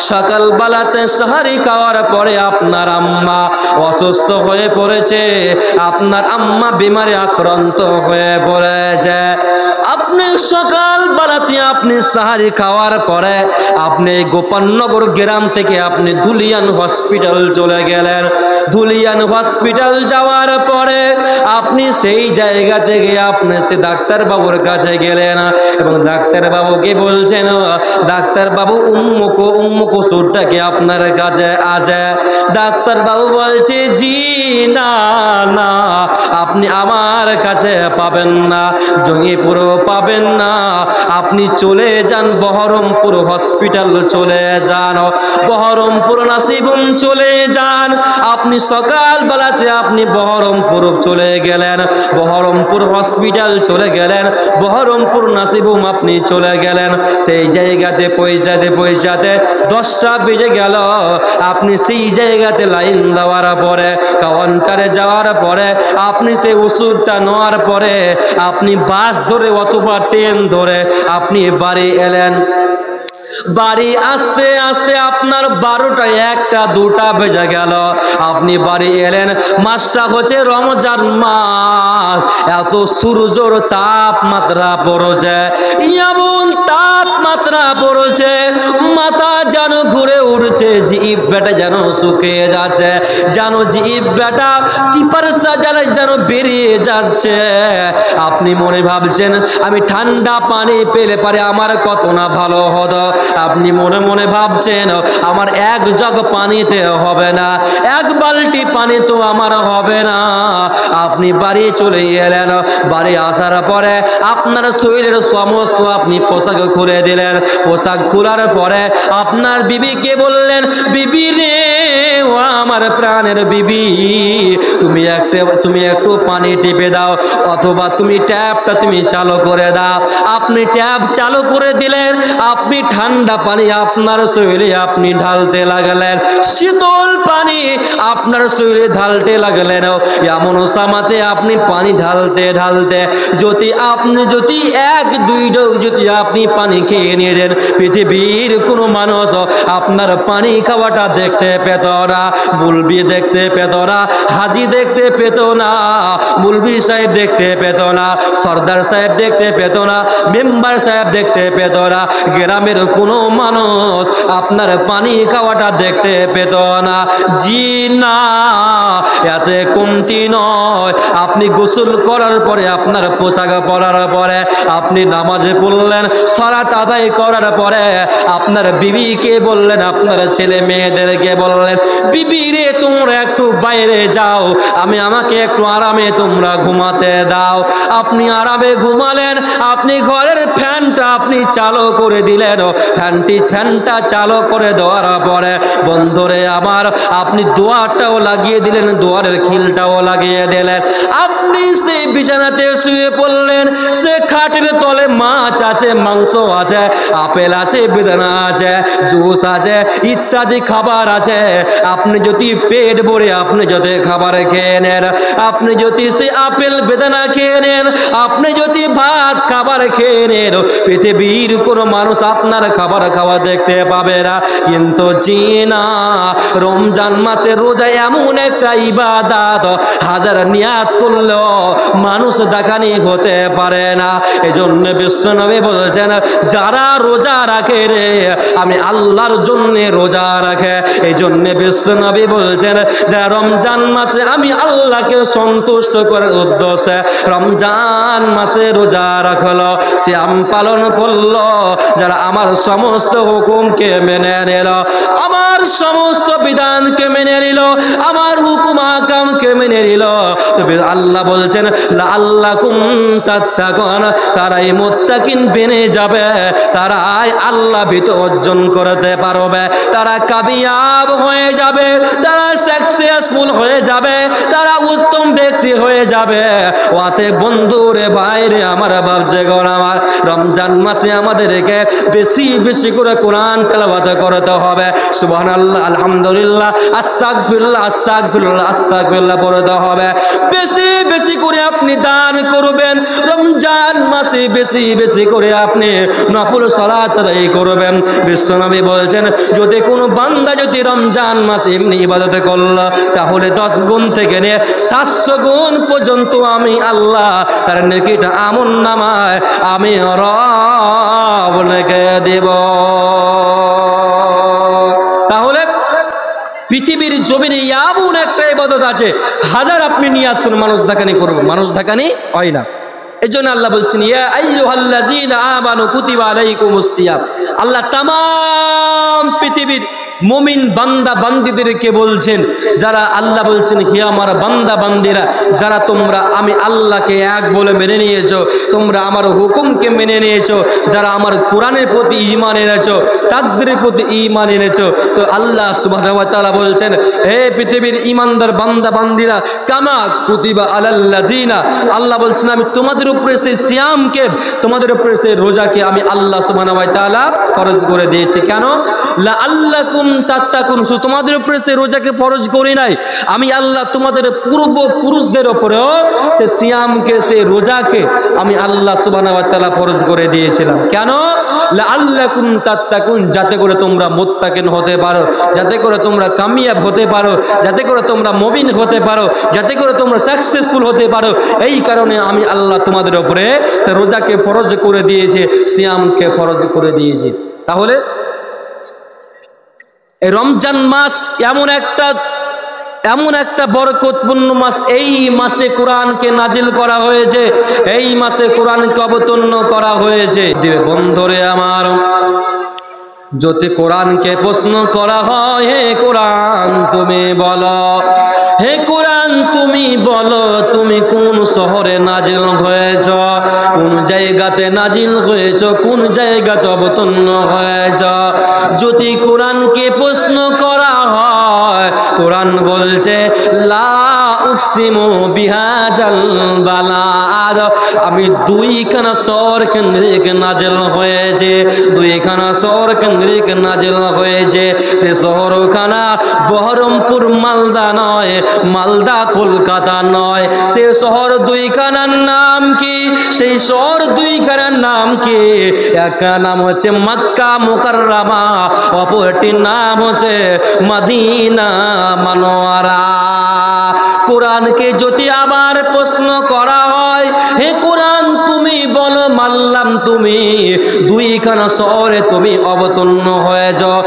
সকাল বেলাতে সাহারি খাওয়ার পরে আপনার আম্মা অসুস্থ হয়ে পড়েছে, আপনার আম্মা বিমারে আক্রান্ত হয়ে পড়েছে। আপনি সকাল বেলাতে আপনি সাহারি খাওয়ার পরে আপনি গোপালনগর গ্রাম থেকে আপনি ধুলিয়ান হসপিটাল চলে গেলেন। ধুলিয়ান হসপিটাল যাওয়ার পরে আপনি সেই জায়গা থেকে আপনি সে ডাক্তার বাবুর কাছে গেলেন এবং ডাক্তার বাবুকে বলছেন, ডাক্তার বাবু উম্মুক ওষুধটাকে আপনার কাছে আছে। ডাক্তার বাবু বলছে, জি না না, আপনি আমার কাছে পাবেন না, জঙ্গিপুরও পাবেন না, আপনি চলে যান বহরমপুর হসপিটাল চলে যান, বহরমপুর নাসিবুম চলে যান। আপনি সকাল বেলাতে আপনি বহরমপুর চলে গেলেন, বহরমপুর হসপিটাল চলে গেলেন, বহরমপুর নাসিবুম আপনি চলে গেলেন। সেই জায়গাতে পৌঁছাতে 10টা বেজে গেল। আপনি সেই জায়গাতে লাইন দেওয়ার পরে কাউন্টারে যাওয়ার পরে আপনি সেই ওষুধটা নেওয়ার পরে আপনি বাস ধরে অথবা ট্রেন ধরে আপনি বাড়ি এলেন। বাড়ি আসতে আসতে আপনার 12টা 1টা 2টা বেজে গেল। আপনি বাড়ি এলেন, মাসটা হচ্ছে রমজান মাস, এত সূর্যের তাপমাত্রা পড়েছে, এমন তাপমাত্রা পড়েছে, মাথা যেন ঘুরে উঠছে, জিভ বেটা যেন শুকিয়ে যাচ্ছে, যেন জিভ বেটা টিপারসা জ্বালায় যেন বেরিয়ে যাচ্ছে। আপনি মনে ভাবছেন আমি ঠান্ডা পানি পেলে পারে আমার কত না ভালো হতো। আপনি মনে মনে ভাবছেন আমার 1 জগ পানিতে হবে না, 1 বালতি পানি তো আমার হবে না। আপনি বাড়ি চলে এলেন। বাড়ি আসার পরে আপনার শরীরের সমস্ত আপনি পোশাক খুলে দিলেন। পোশাক খোলার পরে আপনার বিবিকে বললেন, বিবি রে, ও আমার প্রাণের বিবি, তুমি একটু পানি টিপে দাও অথবা তুমি ট্যাপটা তুমি চালু করে দাও। আপনি ট্যাপ চালু করে দিলেন। আপনি ঠান্ডা পানি আপনার শরীরে আপনি ঢালতে লাগলেন, শীতল পানি আপনার শরীরে ঢালতে লাগলেন। এমন সামাতে আপনি পানি ঢালতে ঢালতে যদি 1-2 ঢোক যদি আপনি পানি খেয়ে নিলেন, পৃথিবীর কোনো মানুষ আপনার পানি খাওয়াটা দেখতে পেত না, মুলবি দেখতে পেত না, হাজি দেখতে পেত না, মুলবি সাহেব দেখতে পেত না, সর্দার সাহেব দেখতে পেত না, মেম্বার সাহেব দেখতে পেত না, গ্রামের কোনো মানুষ আপনার পানি খাওয়াটা দেখতে পেত না। জি না, এতে কমতি নয়। আপনি গোসল করার পরে আপনার পোশাক পরার পরে আপনি নামাজে পড়লেন, সালাত আদায় করার পরে আপনার বিবিকে বললেন, আপনার ছেলে মেয়েদেরকে বললেন, বিবি রে, তোমরা একটু বাইরে যাও, আমাকে একটু আরামে তোমরা ঘুমাতে দাও। আপনি আরামে ঘুমালেন। আপনি ঘরের ফ্যানটা আপনি চালু করে দিলেন। ফ্যানটা চালু করে দেওয়ার পরে বন্ধুরে আমার আপনি দোয়ারটাও লাগিয়ে দিলেন, দোয়ারের খিলটাও লাগিয়ে দিলেন। আপনি সেই বিছানাতে শুয়ে পড়লেন। সে খাটের তলে মাছ আছে, মাংস আছে, আপেল আছে, বেদানা আছে, জুস আছে, ইত্যাদি খাবার আছে। আপনি যদি পেট ভরে আপনি যদি খাবার খেয়ে নেন, আপনি যদি সে আপেল বেদানা খেয়ে নেন, আপনি যদি ভাত খাবার খেয়ে নেন, পৃথিবীর কোনো মানুষ আপনার খাবার খাওয়া দেখতে পাবে না। কিন্তু জিনা, রমজান মাসে রোজা এমন একটা ইবাদত, হাজার নিয়াত করলেও মানুষ দেখানি হতে পারে না। এজন্য বিশ্বনবী বলছেন, যারা রোজা রাখে রে, আমি আল্লাহর জন্য রোজা রাখে। এই জন্য বিশ্বনবী বলছেন, রমজান মাসে আমি আল্লাহকে সন্তুষ্ট করার উদ্দেশ্যে রমজান মাসে রোজা রাখলো, শ্যাম পালন করলো, যারা আমার সমস্ত হুকুমকে মেনে নিল, আমার সমস্ত বিধানকে মেনে নিল, আমার হুকুম আকামকে মেনে নিল, তবে আল্লাহ বলছেন লাআল্লাকুম তাত্তাকুন, তারাই মুত্তাকিন বেনে যাবে, তারাই আল্লাহ ভীতি অর্জন করতে পারবে, তারা কামিয়াব হয়ে যাবে, তারা সাকসেসফুল হয়ে যাবে, তারা উত্তম ব্যক্তি হয়ে যাবে। ওয়াতে বন্ধুরে ভাইরে আমার বাপজে গণ আমার, রমজান মাসে আমাদেরকে বেশি বেশি করে কোরআন তেলাওয়াত করতে হবে। সুবহানাল্লাহ, আলহামদুলিল্লাহ, আস্তাগফিরুল্লাহ, আস্তাগফিরুল্লাহ, আস্তাগফিরুল্লাহ পড়তে হবে। বেশি বেশি করে আপনি দান করবেন, রমজান মাসে বেশি বেশি করে আপনি নফল সালাত আদায় করবেন। বিশ্বনবী বলছেন যদি কোনো বান্দা যদি রমজান মাসে এমনি ইবাদত করলো তাহলে 10 গুণ থেকে নিয়ে 700 গুণ পর্যন্ত আমি আল্লাহ তার নেকিটা আমলনামায় আমি রব লিখে দেব। তাহলে পৃথিবীর জমিনে এমন একটা ইবাদত আছে হাজার আপনি নিয়াত করুন মানুষ দেখানি করবেন, মানুষ দেখানি হয় না। এই জন্য আল্লাহ বলছেন ইয়া আইয়ুহাল্লাযীনা আমানু কুতিবা আলাইকুমুস সিয়াম। আল্লাহ তামাম পৃথিবীর মুমিন বান্দা বান্দীদেরকে বলছেন, যারা আল্লাহ বলছেন হে আমার বান্দা বান্দিরা, যারা তোমরা আমি আল্লাহকে এক বলে মেনে নিয়েছো, তোমরা আমার হুকুমকে মেনে নিয়েছো, যারা আমার কোরআনের প্রতি ঈমান এনেছো, তাকদীরের প্রতি ঈমান এনেছো, তো আল্লাহ সুবহানাহু ওয়া তাআলা বলছেন হে পৃথিবীর ঈমানদার বান্দা বান্দিরা কামা কুতিবা আলাল্লাযীনা, আল্লাহ বলছেন আমি তোমাদের উপরে সেই সিয়ামকে, তোমাদের উপরে সেই রোজাকে আমি আল্লাহ সুবহানাহু ওয়া তাআলা ফরজ করে দিয়েছি। কেন? লাআল্লাকুম তাত্তাকুন, শুধু তোমাদের উপরে সেই রোজাকে ফরজ করি নাই, আমি আল্লাহ তোমাদের পূর্বপুরুষদের উপরেও সে সিয়ামকে সেই রোজাকে আমি আল্লাহ সুবহানাহু ওয়া তাআলা ফরজ করে দিয়েছিলাম। কেন? লাআল্লাকুম তাত্তাকুন, যাতে করে তোমরা মুত্তাকিন হতে পারো, যাতে করে তোমরা কামিয়াব হতে পারো, যাতে করে তোমরা মুমিন হতে পারো, যাতে করে তোমরা সাকসেসফুল হতে পারো। এই কারণে আমি আল্লাহ তোমাদের উপরে রোজাকে ফরজ করে দিয়েছি, সিয়ামকে ফরজ করে দিয়েছি। তাহলে এই রমজান মাস এমন একটা বরকতপূর্ণ মাস, এই মাসে কোরআনকে নাজিল করা হয়েছে, এই মাসে কোরআনকে অবতীর্ণ করা হয়েছে। বন্ধুরে আমার, যদি কোরআনকে প্রশ্ন করা হয় হে কোরআন তুমি বলো, হে কোরআন তুমি বলো তুমি কোন শহরে নাজিল হয়েছ, কোন জায়গাতে নাজিল হয়েছ, কোন জায়গাতে অবতীর্ণ হয়েছ। যদি কোরআনকে প্রশ্ন করা হয়, কোরআন বলছে লা উকসিমু বিহাজাল বালাদ, আমি 2খানা শহর কেন্দ্রিক নাজিল হয়েছে, 2খানা শহর কেন্দ্রিক নাজিল হয়েছে। সে শহরখানা বহরমপুর মালদা নয়, মালদা কলকাতা নয়, সে শহর 2খানার নাম কি? সেই শহর 2খানার নাম কি? একটা নাম হচ্ছে মক্কা মুকাররমা, অপরটির নাম হচ্ছে মদিনা মুনাওয়ারা। কোরআনকে যদি আবার প্রশ্ন করা হয় হে কোরআন তুমি বলো মানলাম তুমি 2খানা শহরে তুমি অবতীর্ণ হয়ে যাও,